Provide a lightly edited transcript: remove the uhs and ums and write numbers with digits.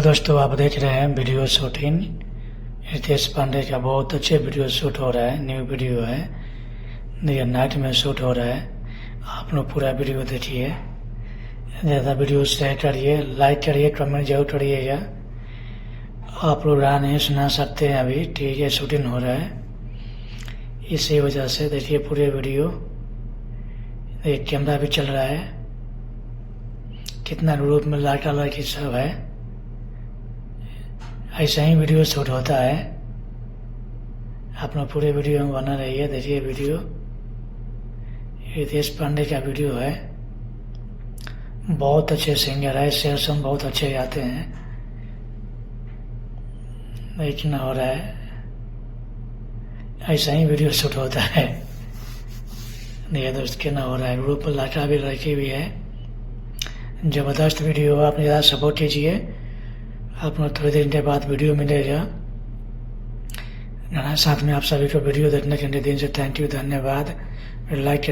दोस्तों, आप देख रहे हैं वीडियो शूटिंग। रितेश पांडे का बहुत अच्छे वीडियो शूट हो रहा है। न्यू वीडियो है, ये नाइट में शूट हो रहा है। आप लोग पूरा वीडियो देखिए। ज़्यादा वीडियो शेयर करिए, लाइक करिए, कमेंट जरूर करिएगा। आप लोग राह नहीं सुना सकते हैं अभी, ठीक है, शूटिंग हो रहा है। इसी वजह से देखिए पूरे वीडियो। एक कैमरा भी चल रहा है, कितना ग्रुप में लड़का लड़की सब है। ऐसा ही वीडियो शूट होता है। आप लोग पूरे वीडियो में बना रहिए। देखिए वीडियो रितेश पांडे का वीडियो है। बहुत अच्छे सिंगर है, शेर सॉन्ग बहुत अच्छे गाते हैं। इतना हो रहा है, ऐसा ही वीडियो शूट होता है। ये दोस्त कितना हो रहा है। ग्रुप में लड़का भी लड़की भी है। जबरदस्त वीडियो, आप ज़्यादा सपोर्ट कीजिए। आप लोग थोड़ी देर के बाद वीडियो मिलेगा। साथ में आप सभी को वीडियो देखने के लिए दिन से थैंक यू, धन्यवाद। लाइक